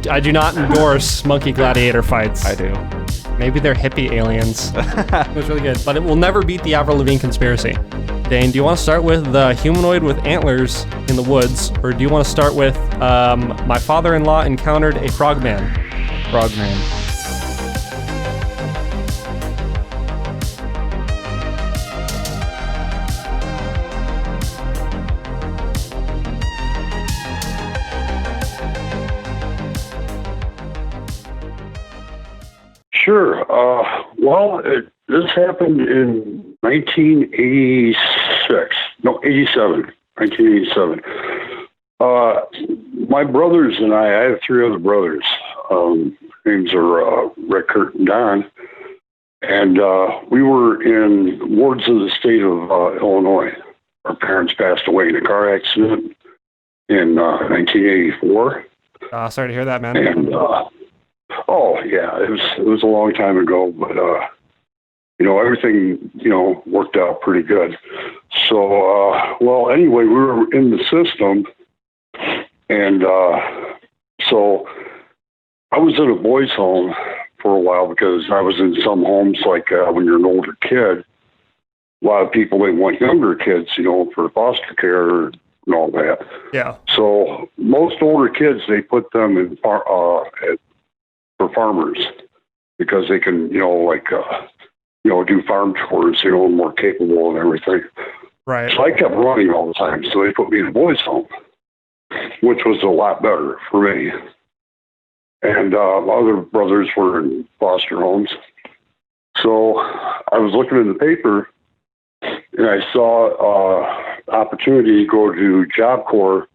I do not endorse monkey gladiator fights. I do. Maybe they're hippie aliens. It was really good, but it will never beat the Avril Lavigne conspiracy. Dane, do you want to start with the humanoid with antlers in the woods, or do you want to start with my father-in-law encountered a frogman? Frogman. Sure. This happened in 1986. No, 87. 1987. My brothers and I have three other brothers. Names are Rick, Kurt, and Don. And we were in wards of the state of Illinois. Our parents passed away in a car accident in 1984. Sorry to hear that, man. And oh yeah, it was a long time ago, but everything worked out pretty good. So anyway, we were in the system, and so I was in a boys' home for a while because I was in some homes like when you're an older kid, a lot of people they want younger kids, for foster care and all that. Yeah. So most older kids they put them in for farmers because they can, do farm chores, more capable and everything. Right. So I kept running all the time. So they put me in a boys' home, which was a lot better for me. And other brothers were in foster homes. So I was looking in the paper and I saw opportunity to go to Job Corps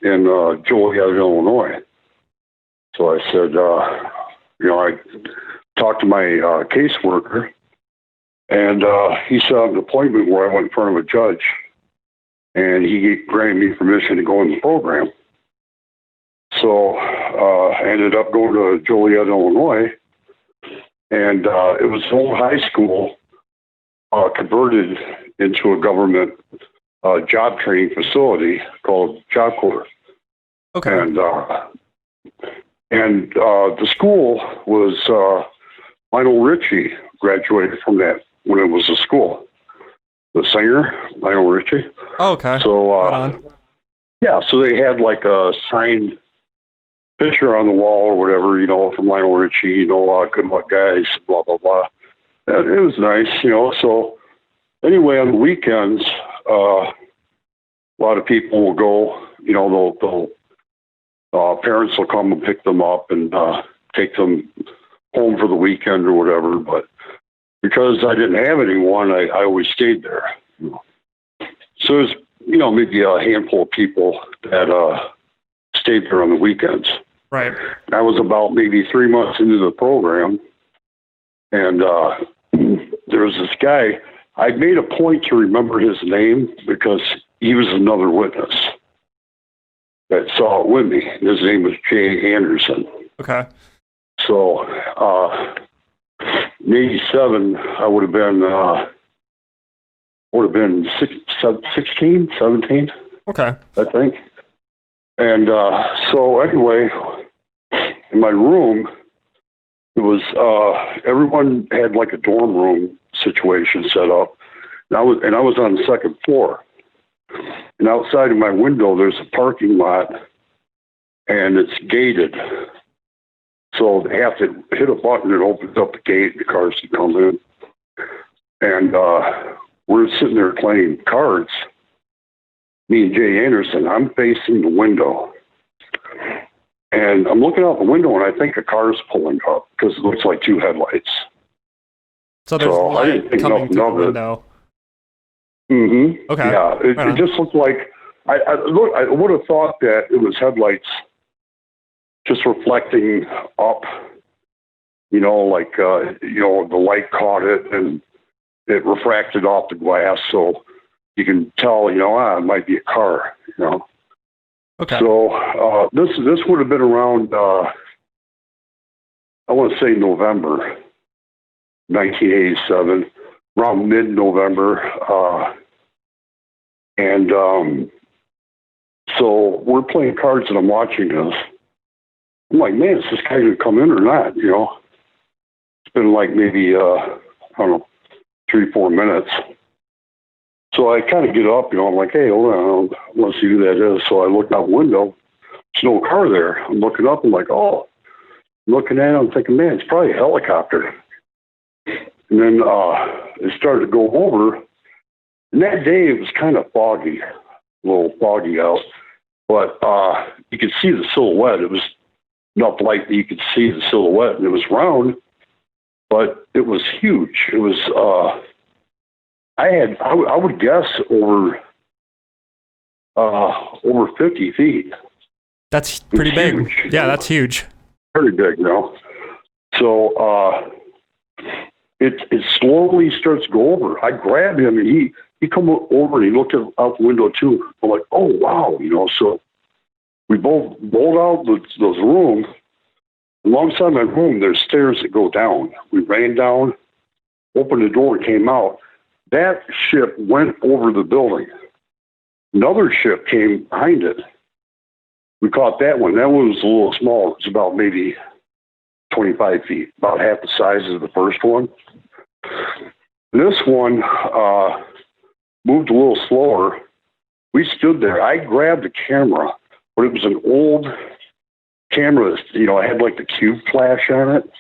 in Joliet, Illinois. So I said, I talked to my caseworker, and he set up an appointment where I went in front of a judge, and he granted me permission to go in the program. So I ended up going to Joliet, Illinois, and it was an old high school converted into a government job training facility called Job Corps. Okay. And the school was Lionel Richie graduated from that when it was a school. The singer, Lionel Richie. Oh, okay. So, right on. Yeah, so they had like a signed picture on the wall or whatever, from Lionel Richie, good luck guys, blah, blah, blah. And it was nice, So anyway, on the weekends, a lot of people will go, they'll parents will come and pick them up and take them home for the weekend or whatever. But because I didn't have anyone, I always stayed there. So there's, maybe a handful of people that stayed there on the weekends. Right. I was about maybe 3 months into the program, and there was this guy. I made a point to remember his name because he was another witness that saw it with me. His name was Jay Anderson. Okay. So, in 87, I would have been 16, 17. Okay. I think. And so anyway, in my room, it was everyone had like a dorm room situation set up. And I was on the second floor. And outside of my window, there's a parking lot, and it's gated. So they have to hit a button that opens up the gate, and the cars can come in. And we're sitting there playing cards, me and Jay Anderson. I'm facing the window. And I'm looking out the window, and I think a car's pulling up because it looks like two headlights. So there's light coming through the window. Mm-hmm. Okay. Yeah, it just looked like I would have thought that it was headlights just reflecting up. The light caught it and it refracted off the glass, so you can tell, it might be a car. Okay. So this would have been around, I want to say November 1987, around mid-November. So we're playing cards and I'm watching this. I'm like, man, is this guy going to come in or not? You know, it's been like maybe, I don't know, 3-4 minutes. So I kind of get up, you know, I'm like, hey, hold on, I want to see who that is. So I look out the window. There's no car there. I'm looking up. I'm like, oh, I'm looking at it. I'm thinking, man, it's probably a helicopter. And then it started to go over. And that day it was kind of foggy, a little foggy out. But you could see the silhouette. It was enough light that you could see the silhouette. And it was round, but it was huge. It was, I would guess over 50 feet. That's pretty big. Huge. Yeah, that's huge. Pretty big, you know. So it slowly starts to go over. I grabbed him, and he come over, and he looked out the window, too. I'm like, oh, wow, you know. So we both rolled out those rooms. Alongside my room, there's stairs that go down. We ran down, opened the door, and came out. That ship went over the building. Another ship came behind it. We caught that one. That one was a little small. It was about maybe 25 feet, about half the size of the first one. This one moved a little slower. We stood there. I grabbed the camera, but it was an old camera. You know, it had like the cube flash on it.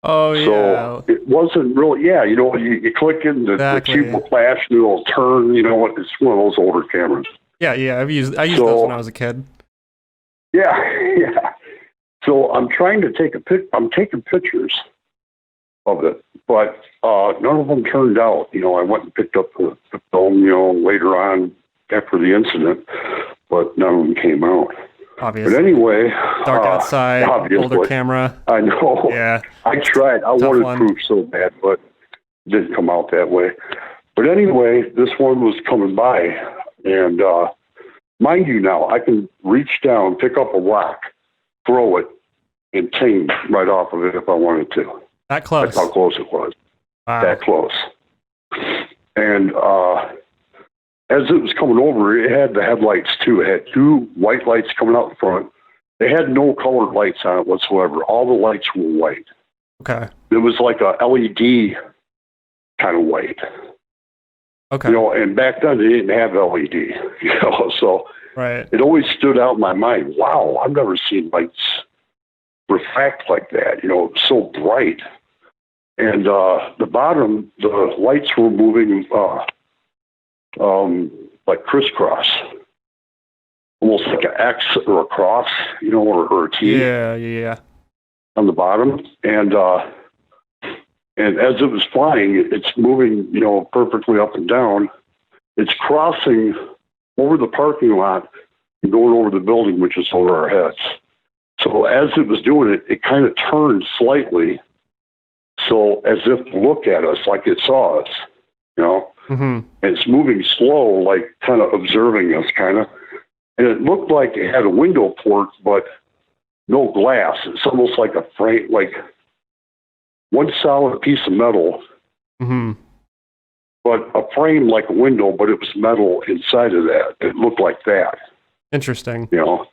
Oh, yeah. So it wasn't really, you know, you click it and the cube will flash and it'll turn, you know, it's one of those older cameras. Yeah, I used those when I was a kid. Yeah. So I'm trying to take I'm taking pictures of it, but none of them turned out. You know, I went and picked up the film, you know, later on after the incident, but none of them came out. Obviously. But anyway, dark outside, older camera. I know. Yeah. I tried. I wanted proof so bad, but it didn't come out that way. But anyway, this one was coming by, and mind you now, I can reach down, pick up a rock, throw it, and ting right off of it if I wanted to. That close? That's how close it was. Wow. That close. And as it was coming over, it had the headlights too. It had 2 white lights coming out in front. They had no colored lights on it whatsoever. All the lights were white. Okay. It was like a LED kind of white. Okay. You know, and back then they didn't have LED, you know, so right. It always stood out in my mind. Wow, I've never seen lights refract like that, you know, so bright. And the bottom, the lights were moving like crisscross, almost like an X or a cross, you know, or a T. Yeah. On the bottom, and as it was flying, it's moving, you know, perfectly up and down. It's crossing over the parking lot and going over the building, which is over our heads. So as it was doing it, it kind of turned slightly, so as if to look at us, like it saw us, you know. Mm-hmm. And it's moving slow, like kind of observing us, kind of. And it looked like it had a window port, but no glass. It's almost like a frame, like one solid piece of metal, mm-hmm. but a frame like a window, but it was metal inside of that. It looked like that. Interesting. You know.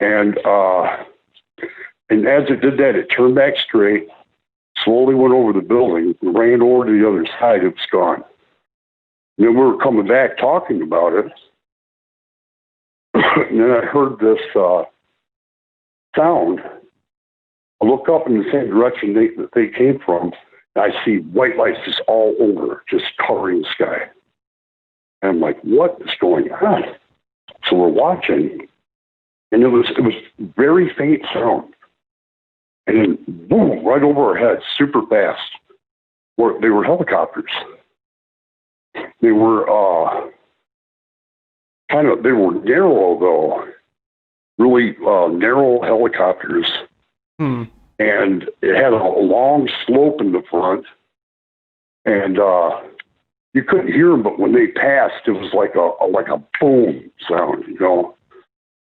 And as it did that, it turned back straight, slowly went over the building, ran over to the other side. It was gone. And then we were coming back talking about it. And then I heard this sound. I look up in the same direction that they came from, and I see white lights just all over, just covering the sky. And I'm like, what is going on? So we're watching, and it was very faint sound. And then, boom, right over our heads, super fast. They were helicopters. They were they were narrow, though. Really narrow helicopters. Hmm. And it had a long slope in the front. And you couldn't hear them, but when they passed, it was like a boom sound, you know.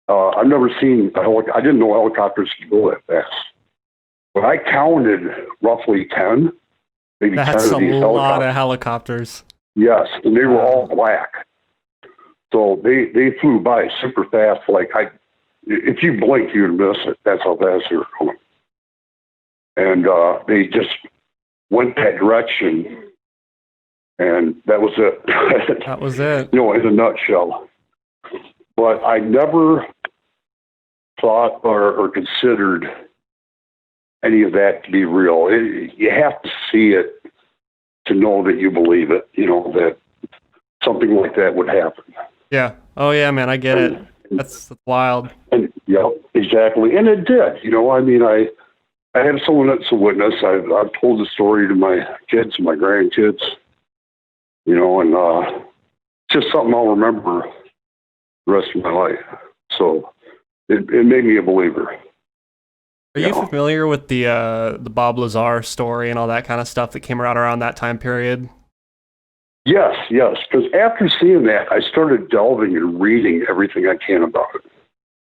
I've never seen a helicopter. I didn't know helicopters could go that fast. But I counted roughly 10, maybe That's 10 of these helicopters. That's a lot of helicopters. Yes, and they were all black. So they flew by super fast. Like if you blink, you'd miss it. That's how fast they were going. And they just went that direction, and that was it. That was it. In a nutshell. But I never thought or considered any of that to be real. You have to see it to know that you believe it, that something like that would happen. Yeah. Oh, yeah, man, I get it. That's wild. And exactly. And it did. I have someone that's a witness. I've told the story to my kids and my grandkids, and it's just something I'll remember the rest of my life. So it made me a believer. Are you familiar with the Bob Lazar story and all that kind of stuff that came around that time period? Yes. Because after seeing that, I started delving and reading everything I can about it.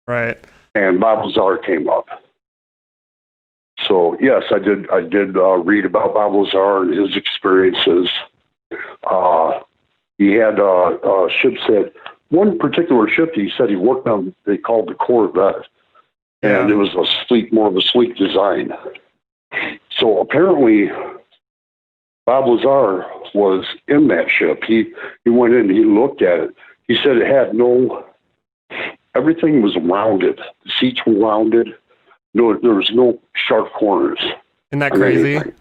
Right. And Bob Lazar came up. So yes, I did read about Bob Lazar and his experiences. He had ships that one particular ship he said he worked on. They called the Corvette, and it was more of a sleek design. So apparently, Bob Lazar was in that ship. He went in, he looked at it. He said it had everything was rounded. The seats were rounded. No, there was no sharp corners. Isn't that crazy? Anything.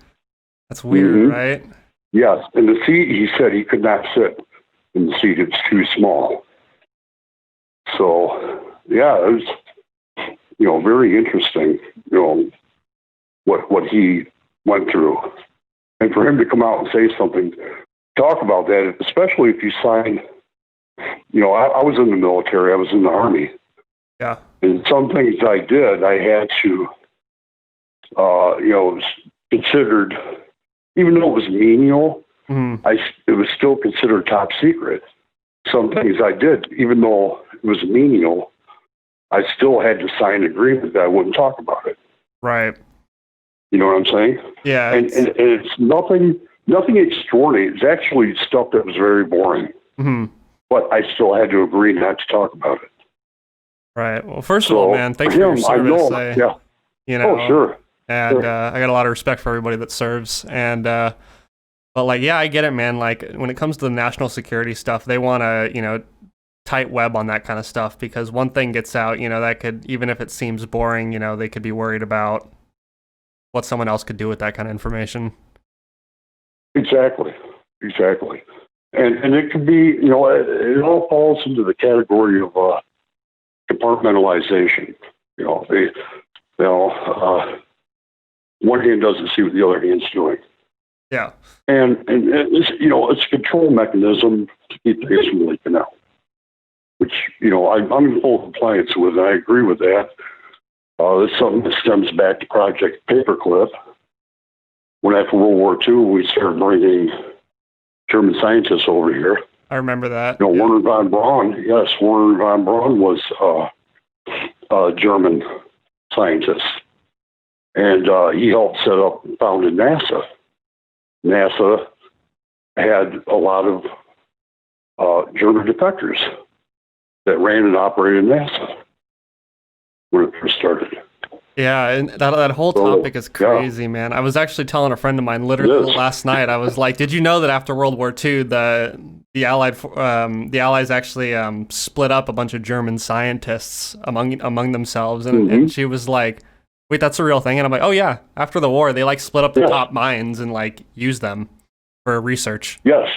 That's weird, right? Yes, and the seat, he said he could not sit in the seat. It's too small. So, yeah, it was, very interesting, what he went through. And for him to come out and say something, talk about that, especially if you signed, I was in the military, I was in the Army. Yeah. And some things I did, I had to, considered, even though it was menial, it was still considered top secret. Some things I did, even though it was menial, I still had to sign an agreement that I wouldn't talk about it. Right. You know what I'm saying? Yeah. And it's nothing extraordinary. It's actually stuff that was very boring. But I still had to agree not to talk about it. Right. Well, first of all, man, thanks for your service. Oh, sure. And I got a lot of respect for everybody that serves. And but I get it, man. Like when it comes to the national security stuff, they want to, tight web on that kind of stuff because one thing gets out, that could, even if it seems boring, they could be worried about what someone else could do with that kind of information. Exactly. And it could be, it all falls into the category of compartmentalization. One hand doesn't see what the other hand's doing. Yeah. And it's, it's a control mechanism to keep things from leaking out, which, I'm in full compliance with, and I agree with that. It's something that stems back to Project Paperclip. When after World War II, we started bringing German scientists over here. I remember that. Werner von Braun. Yes, Werner von Braun was a German scientist, and he helped set up and founded NASA. NASA had a lot of German defectors that ran and operated NASA when it first started. Yeah, and that whole topic is crazy, man. I was actually telling a friend of mine literally last night. I was like, "Did you know that after World War II, the Allies actually split up a bunch of German scientists among themselves?" And she was like, "Wait, that's a real thing?" And I'm like, "Oh yeah, after the war, they split up the top minds and used them for research." Yes,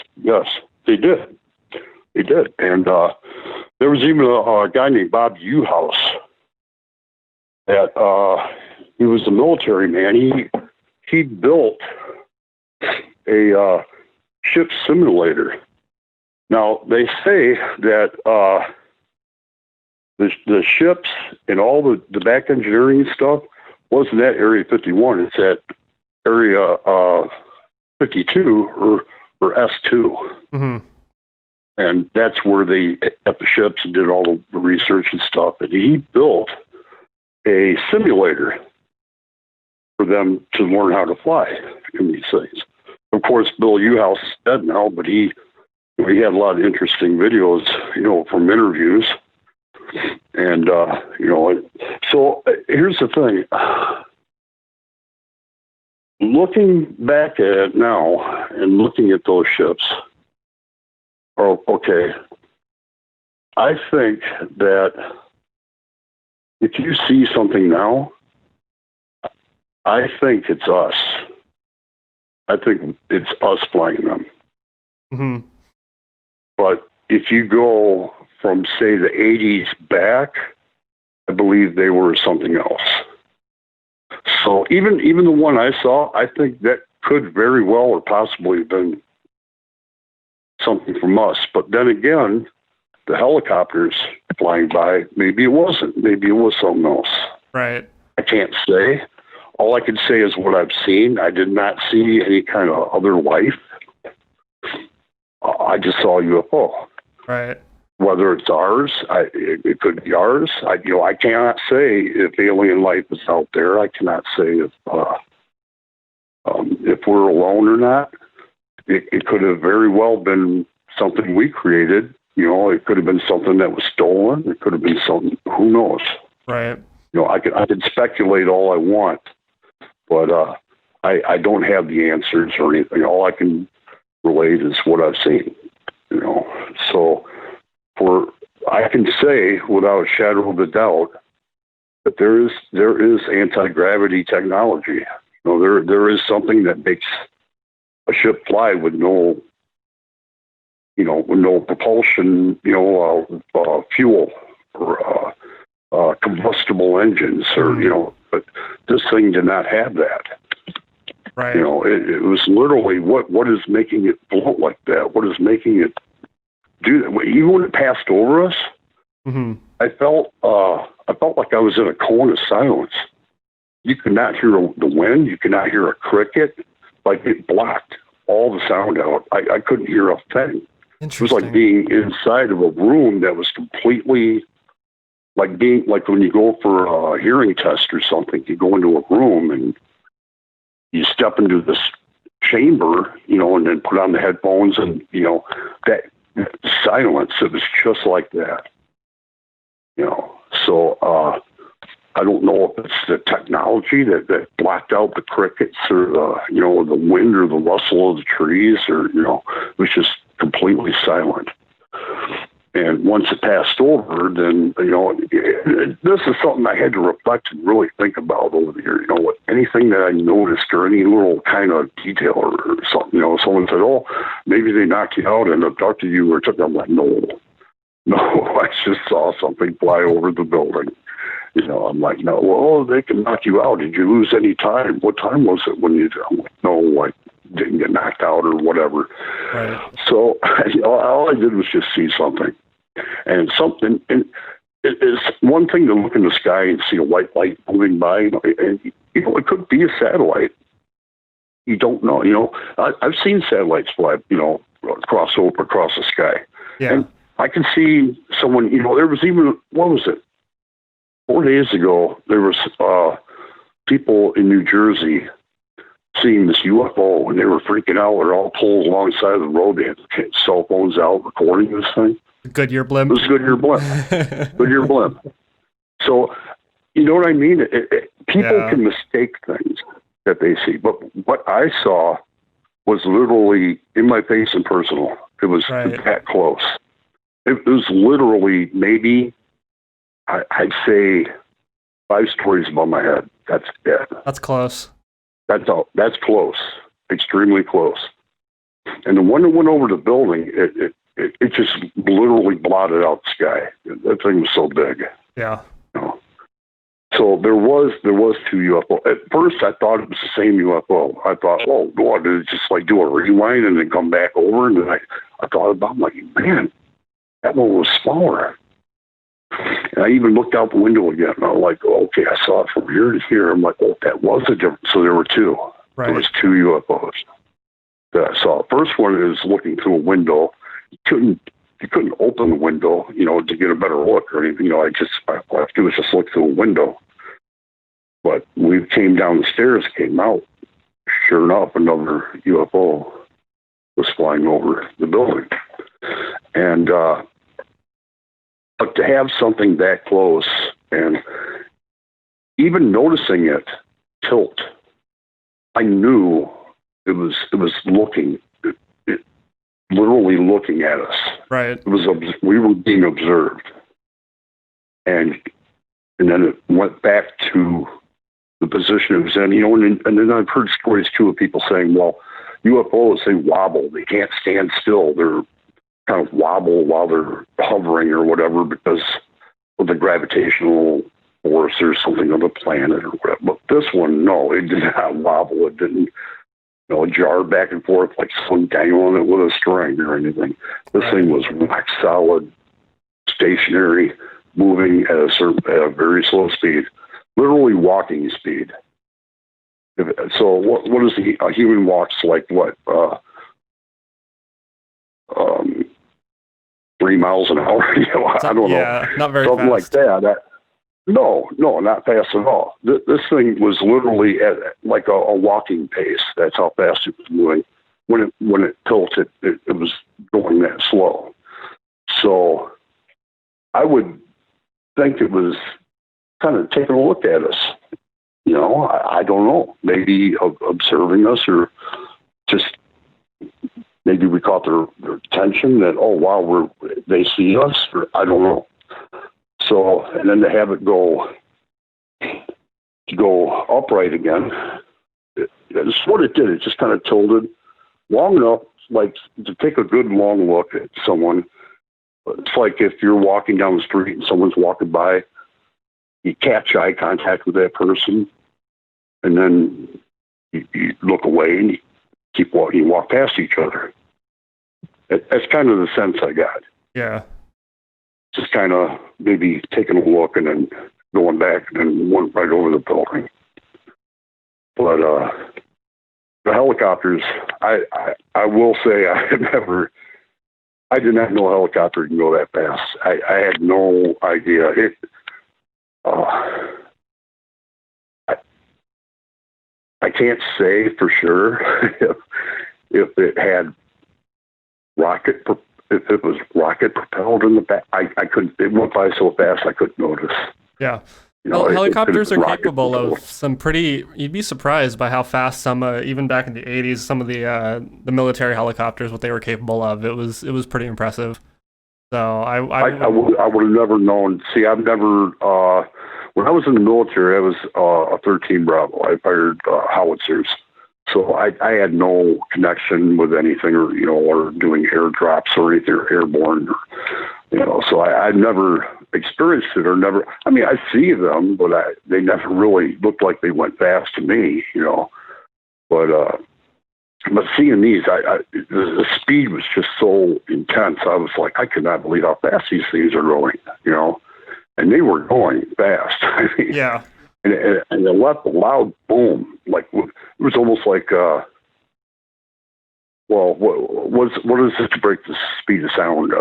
they did. And there was even a guy named Bob Uhouse. That he was a military man. He built a ship simulator. Now they say that the ships and all the back engineering stuff wasn't at Area 51. It's at Area 52 or S2. And that's where they got the ships and did all the research and stuff. And he built a simulator for them to learn how to fly in these things. Of course, Bill Uhouse is dead now, but he had a lot of interesting videos, from interviews. And, so here's the thing. Looking back at it now and looking at those ships, okay, I think that if you see something now, I think it's us. I think it's us flying them. Mm-hmm. But if you go from, say, the 80s back, I believe they were something else. So even the one I saw, I think that could very well or possibly have been something from us. But then again, the helicopters flying by, maybe it wasn't. Maybe it was something else. Right. I can't say. All I can say is what I've seen. I did not see any kind of other life. I just saw a UFO. Right. Whether it's ours, it could be ours. I cannot say if alien life is out there. I cannot say if we're alone or not. It could have very well been something we created. It could have been something that was stolen. It could have been something. Who knows? Right. I could speculate all I want, but I don't have the answers or anything. All I can relate is what I've seen. So. I can say without a shadow of a doubt that there is anti-gravity technology. There is something that makes a ship fly with no propulsion, fuel or combustible engines, or but this thing did not have that. Right. It was literally what is making it float like that? What is making it do that? Even when it passed over us, mm-hmm. I felt like I was in a cone of silence. You could not hear the wind. You could not hear a cricket. Like, it blocked all the sound out. I couldn't hear a thing. It was like being inside of a room that was completely like when you go for a hearing test or something. You go into a room and you step into this chamber, and then put on the headphones, and that silence. It was just like that. So I don't know if it's the technology that blocked out the crickets or the wind or the rustle of the trees, or it was just completely silent. And once it passed over, then this is something I had to reflect and really think about over the years. Anything that I noticed or any little kind of detail or something. Someone said, "Oh, maybe they knocked you out and abducted you or took." I'm like, no, I just saw something fly over the building. I'm like, no. Well, they can knock you out. Did you lose any time? What time was it when you? I'm like, no, I didn't get knocked out or whatever. Right. So all I did was just see something. And it's one thing to look in the sky and see a white light moving by, and it could be a satellite. You don't know. I've seen satellites fly, across the sky. Yeah. And I can see someone. There was even, what was it? 4 days ago, there was people in New Jersey seeing this UFO, and they were freaking out. They're all pulled alongside of the road. They had cell phones out recording this thing. Goodyear blimp. It was Goodyear blimp. Goodyear blimp. So, you know what I mean? People can mistake things that they see. But what I saw was literally in my face and personal. It was that close. It was literally maybe, I'd say, 5 stories above my head. That's it. That's close. That's all. That's close. Extremely close. And the one that went over the building, it just literally blotted out the sky. That thing was so big. Yeah. So there was 2 UFO. At first, I thought it was the same UFO. I thought, oh, God, did it just like do a rewind and then come back over? And then I thought about it, I'm like, man, that one was smaller. And I even looked out the window again, and I was like, oh, okay, I saw it from here to here. I'm like, oh, that was a difference. So there were 2. Right. There was 2 UFOs that I saw. First one is looking through a window. You couldn't open the window, to get a better look or anything. All I had to do was just look through a window. But we came down the stairs, came out. Sure enough, another UFO was flying over the building. And But to have something that close and even noticing it tilt, I knew it was looking, literally looking at us. Right. It was, we were being observed. And then it went back to the position it was in, and then I've heard stories too of people saying, well, UFOs, they wobble. They can't stand still. They're kind of wobble while they're hovering or whatever because of the gravitational force or something of the planet or whatever. But this one, no, it did not wobble. It didn't, jar back and forth like someone dangling it with a string or anything. This thing was rock solid, stationary, moving at a very slow speed, literally walking speed. So what is a human walks like? What 3 miles an hour? I don't know. Yeah, not very something fast. like that. No, not fast at all. This thing was literally at like a walking pace. That's how fast it was moving. When it tilted, it was going that slow. So I would think it was kind of taking a look at us. I don't know. Maybe observing us, or just maybe we caught their attention that, oh wow, they see us, or I don't know. So, and then to have it go upright again, it's what it did. It just kind of tilted long enough, like to take a good long look at someone. It's like if you're walking down the street and someone's walking by, you catch eye contact with that person, and then you look away and you keep walking. You walk past each other. That's kind of the sense I got. Yeah. Just kind of maybe taking a look and then going back and then went right over the building. But the helicopters, I will say I did not know a helicopter can go that fast. I had no idea. I can't say for sure if it had if it was rocket propelled in the back. I couldn't. It went by so fast I couldn't notice. Yeah. Helicopters are capable of some pretty. You'd be surprised by how fast some, even back in the 80s, some of the military helicopters, what they were capable of. It was pretty impressive. So I would have never known. See, I've never. When I was in the military, I was a 13 Bravo. I fired howitzers, so I had no connection with anything, or doing airdrops or anything, or airborne, So I never experienced it, or never. I mean, I see them, but they never really looked like they went fast to me, But seeing these, the speed was just so intense. I was like, I could not believe how fast these things are going, And they were going fast. I mean, yeah. And they left a loud boom. Like, it was almost like, what is it to break the speed of sound?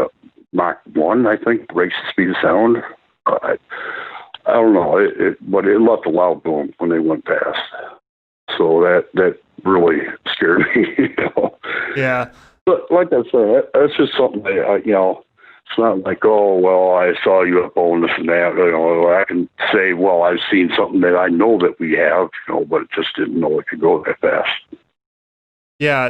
Mach 1, I think, breaks the speed of sound. I don't know, but it left a loud boom when they went past. So that really scared me, Yeah. But like I said, that's just something that, it's not like, oh, well, I saw a UFO and this and that. I can say, well, I've seen something that I know that we have, but just didn't know it could go that fast. Yeah,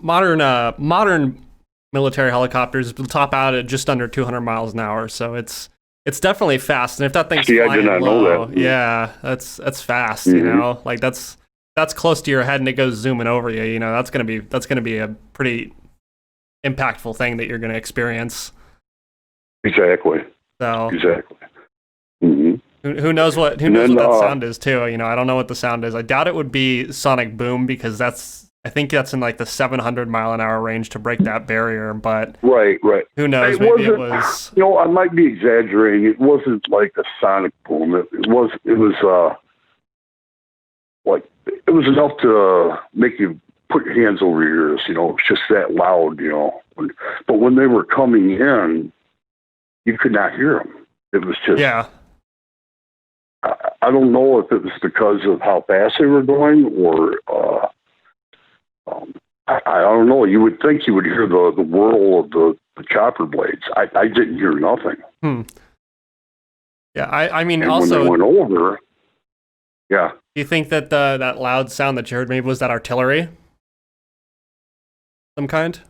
modern military helicopters top out at just under 200 miles an hour, so it's definitely fast. And if that thing's flying I did not low, know that. Yeah, that's fast. Mm-hmm. Like that's close to your head and it goes zooming over you. That's gonna be a pretty impactful thing that you're gonna experience. Exactly. So exactly. Mm-hmm. Who knows what that sound is too? I don't know what the sound is. I doubt it would be sonic boom because I think that's in like the 700 mile an hour range to break that barrier. But right. Who knows? Maybe it was. I might be exaggerating. It wasn't like a sonic boom. It was like it was enough to make you put your hands over your ears. It was just that loud. But when they were coming in, you could not hear them. It was just. Yeah. I don't know if it was because of how fast they were going, or I don't know. You would think you would hear the whirl of the the chopper blades. I didn't hear nothing. Yeah, I mean, And also, when they went over, yeah. do you think that that loud sound that you heard, maybe was that artillery? Some kind?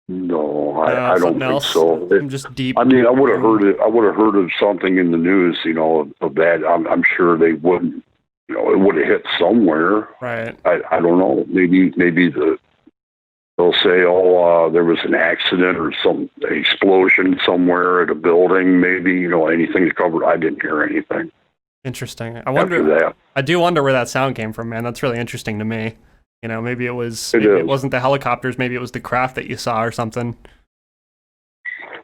No, I don't Something think else? so. Some just deep. I mean, I would have heard it. I would have heard of something in the news, of that. I'm sure they wouldn't. It would have hit somewhere. Right. I don't know. Maybe they'll say, oh, there was an accident or some explosion somewhere at a building. Maybe anything covered. I didn't hear anything. Interesting. After that. I do wonder where that sound came from, man. That's really interesting to me. Maybe it wasn't the helicopters. Maybe it was the craft that you saw or something.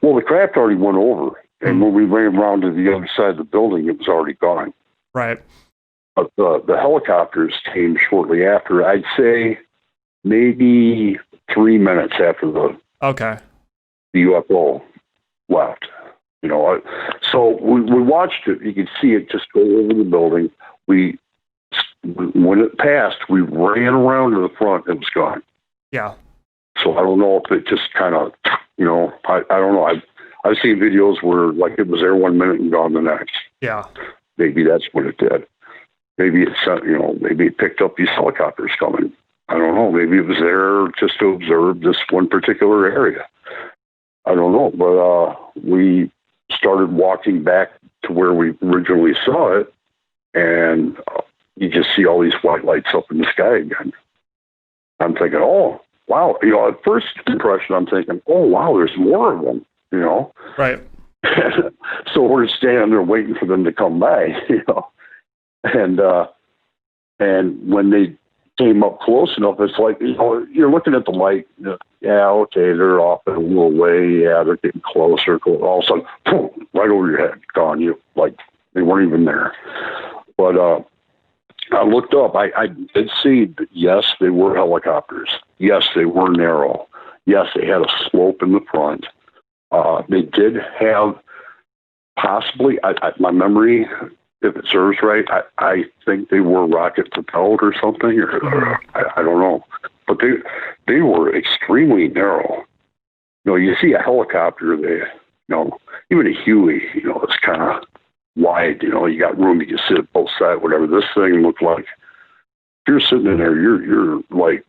Well, the craft already went over, and when we ran around to the other side of the building, it was already gone. Right. But the helicopters came shortly after. I'd say maybe 3 minutes after the UFO left. So we watched it. You could see it just go over the building. When it passed, we ran around to the front. It was gone. Yeah. So I don't know if it just kind of, I don't know. I've seen videos where like it was there 1 minute and gone the next. Yeah. Maybe that's what it did. Maybe maybe it picked up these helicopters coming. I don't know. Maybe it was there just to observe this one particular area. I don't know. But we started walking back to where we originally saw it, and you just see all these white lights up in the sky again. I'm thinking, oh, wow. At first impression, I'm thinking, oh, wow, there's more of them, Right. So we're standing there waiting for them to come by, And when they came up close enough, it's like, you're looking at the light. Yeah, okay, they're off in a little way. Yeah, they're getting closer. All of a sudden, boom, right over your head, gone. Like they weren't even there. But I looked up. I did see that, yes, they were helicopters. Yes, they were narrow. Yes, they had a slope in the front. They did have possibly, my memory, if it serves right, I think they were rocket propelled or something, or I don't know. But they were extremely narrow. You see a helicopter, even a Huey, it's kind of wide, you got room, you can sit at both sides, whatever. This thing looked like, if you're sitting in there, you're like,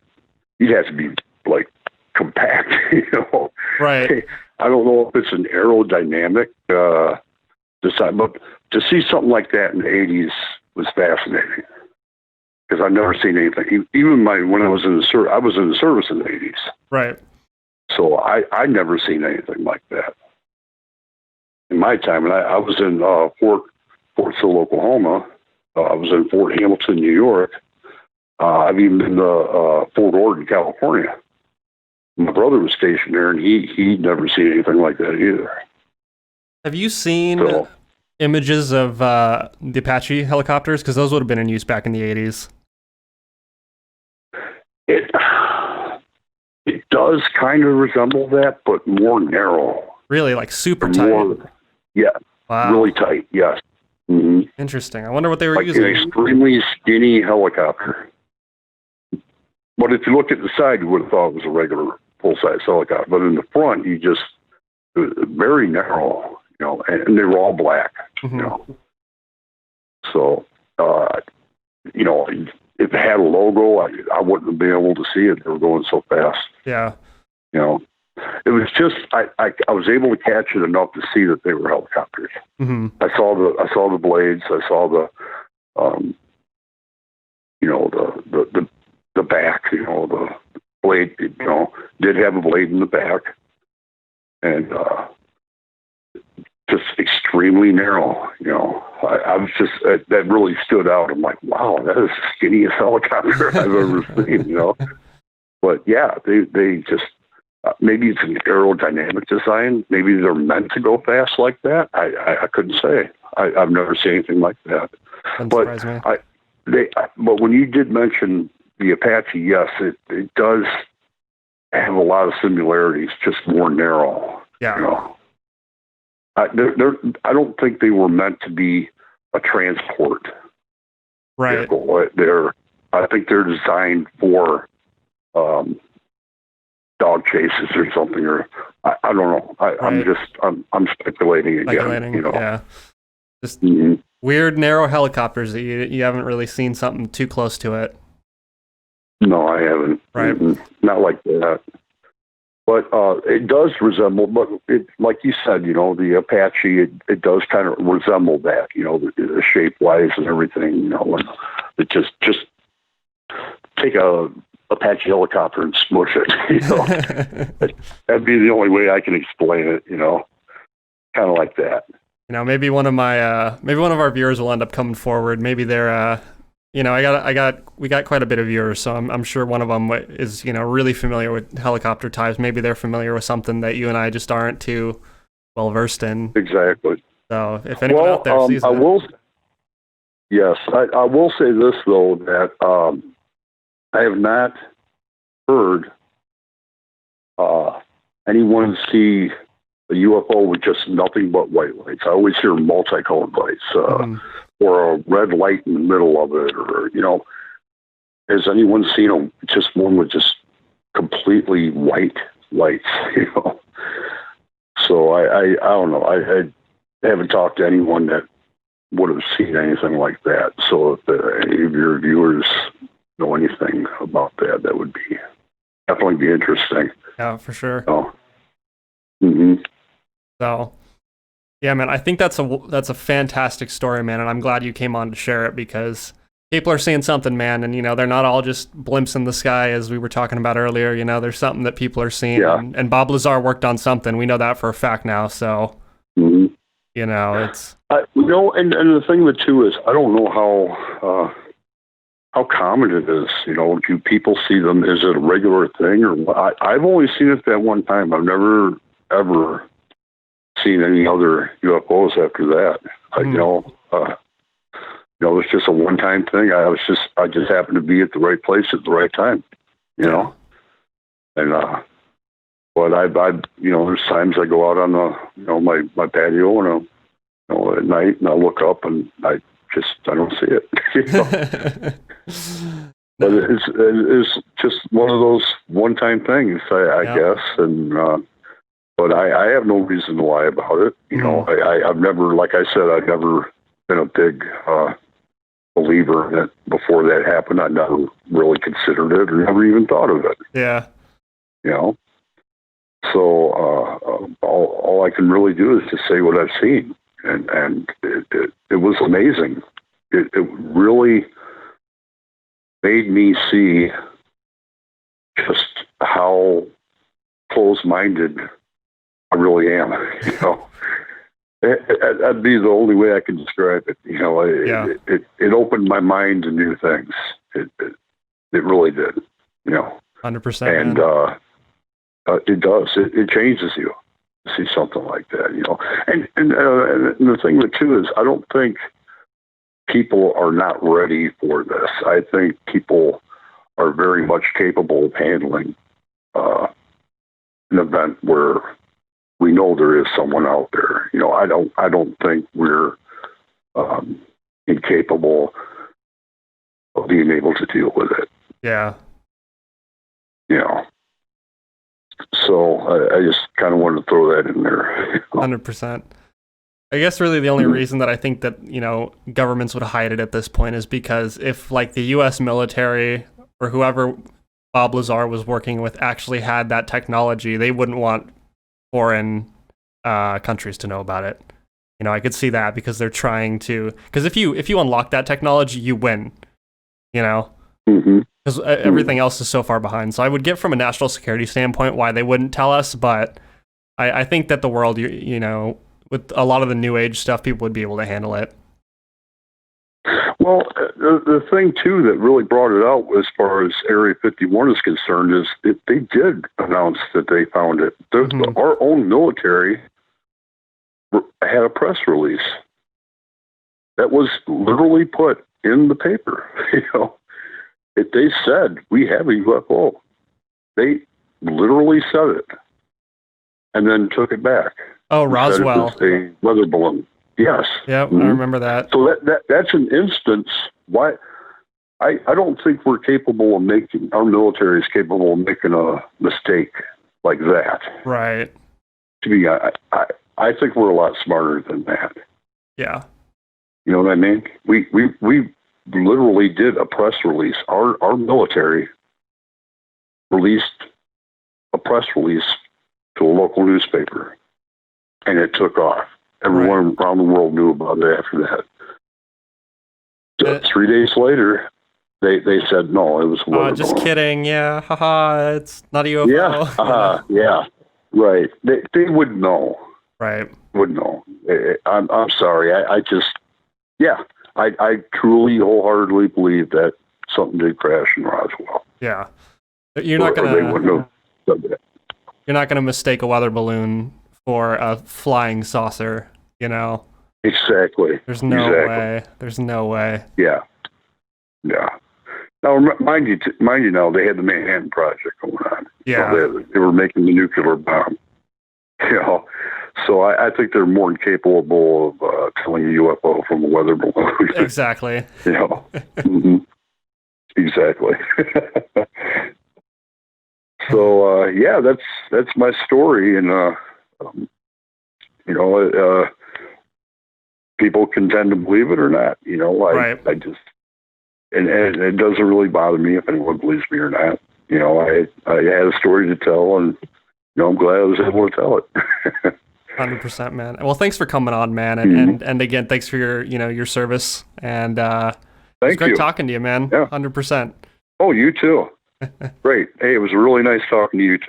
you'd have to be like compact, Right. I don't know if it's an aerodynamic design, but to see something like that in the 80s was fascinating because I've never seen anything. Even when I was in the service, I was in the service in the 80s. Right. So I never seen anything like that in my time. And I was in Fort Sill, Oklahoma. I was in Fort Hamilton, New York. I've even been to Fort Ord, California. My brother was stationed there, and he'd never seen anything like that either. Have you seen images of the Apache helicopters? Because those would have been in use back in the 80s. It does kind of resemble that, but more narrow. Really, like super tight? Yeah. Wow. Really tight, yes. Mm-hmm. Interesting. I wonder what they were like using. An extremely skinny helicopter. But if you look at the side, you would have thought it was a regular full-size helicopter. But in the front, it was very narrow, and they were all black, So, if it had a logo, I wouldn't have been able to see it. They were going so fast. Yeah. It was just I was able to catch it enough to see that they were helicopters. Mm-hmm. I saw the blades. I saw the the back. The blade. Did have a blade in the back, and just extremely narrow. I was just that really stood out. I'm like, wow, that is the skinniest helicopter I've ever seen. But yeah, they just. Maybe it's an aerodynamic design. Maybe they're meant to go fast like that. I couldn't say. I've never seen anything like that. But but when you did mention the Apache, yes, it does have a lot of similarities, just more narrow. Yeah. I don't think they were meant to be a transport vehicle. I think they're designed for dog chases or something, or I don't know. I'm speculating again. Speculating, yeah. Just weird narrow helicopters that you haven't really seen something too close to it. No, I haven't. Right. Not like that. But it does resemble, but it, like you said, the Apache, it does kind of resemble that, the shape-wise and everything, and it just take a Apache helicopter and smush it, That'd be the only way I can explain it, kind of like that. Maybe one of our viewers will end up coming forward. Maybe they're, we got quite a bit of viewers, so I'm sure one of them is, really familiar with helicopter types. Maybe they're familiar with something that you and I just aren't too well versed in. Exactly. So if anyone out there sees that. Yes, I will say this though, that I have not heard anyone see a UFO with just nothing but white lights. I always hear multicolored lights, or a red light in the middle of it, or, has anyone seen just one with just completely white lights, So I don't know. I haven't talked to anyone that would have seen anything like that. So if any of your viewers know anything about that, that would definitely be interesting. Yeah, for sure. Mm-hmm. So, yeah, man, I think that's a fantastic story, man, and I'm glad you came on to share it, because people are seeing something, man, and they're not all just blimps in the sky, as we were talking about earlier. There's something that people are seeing, yeah. and Bob Lazar worked on something. We know that for a fact now. So, it's and the thing with too is, I don't know how common it is. Do people see them? Is it a regular thing, or what? I've only seen it that one time. I've never ever seen any other UFOs after that. It's just a one-time thing. I just happened to be at the right place at the right time, and but I there's times I go out on the my patio and at night, and I look up and I don't see it. But it's just one of those one-time things, I guess, and. But I have no reason to lie about it. I've never, like I said, I've never been a big believer in it before that happened. I never really considered it or never even thought of it. Yeah. So all I can really do is just say what I've seen, and it was amazing. It really made me see just how close-minded I really am. That'd be the only way I can describe it. It opened my mind to new things. It really did. 100%. And it does. It changes you to see something like that. And the thing with too is, I don't think people are not ready for this. I think people are very much capable of handling an event where we know there is someone out there. I don't think we're incapable of being able to deal with it. Yeah. So I just kind of wanted to throw that in there. 100%. I guess really the only reason that I think that, governments would hide it at this point is because if like the U.S. military or whoever Bob Lazar was working with actually had that technology, they wouldn't want foreign countries to know about it. I could see that, because they're trying to, because if you unlock that technology, you win, because everything else is so far behind. So I would get from a national security standpoint why they wouldn't tell us, but I think that the world, with a lot of the new age stuff, people would be able to handle it. Well, the thing too that really brought it out as far as Area 51 is concerned is they did announce that they found it. Our own military had a press release that was literally put in the paper. They said, we have a UFO. They literally said it and then took it back. Oh, Roswell. It was a weather balloon. Yes. Yeah, I remember that. So that's an instance. Why I don't think we're capable of our military is capable of making a mistake like that. Right. To be, I think we're a lot smarter than that. Yeah. You know what I mean? We literally did a press release. Our military released a press release to a local newspaper, and it took off. Everyone around the world knew about it after that. So 3 days later, they said, no, it was a weather just balloon. kidding. Yeah. Haha. It's not a UFO. Yeah. Yeah. Right. They would know. Right. Would know. I'm sorry. I just, yeah. I truly, wholeheartedly believe that something did crash in Roswell. Yeah. You're not Or they wouldn't have said that. You're not gonna mistake a weather balloon for a flying saucer, you know? Exactly. There's no way. There's no way. Yeah. Yeah. Now, mind you now, they had the Manhattan Project going on. Yeah. So they were making the nuclear bomb. You know, so I think they're more than capable of telling a UFO from a weather balloon. Exactly. You know. Mm-hmm. Exactly. So yeah, that's my story, and you know, people can tend to believe it or not. You know, I just and it doesn't really bother me if anyone believes me or not. You know, I had a story to tell, and you know, I'm glad I was able to tell it. 100%, man. Well, thanks for coming on, man, and again, thanks for your service, and it's great talking to you, man. Yeah. 100%. Oh, you too. Great. Hey, it was really nice talking to you too.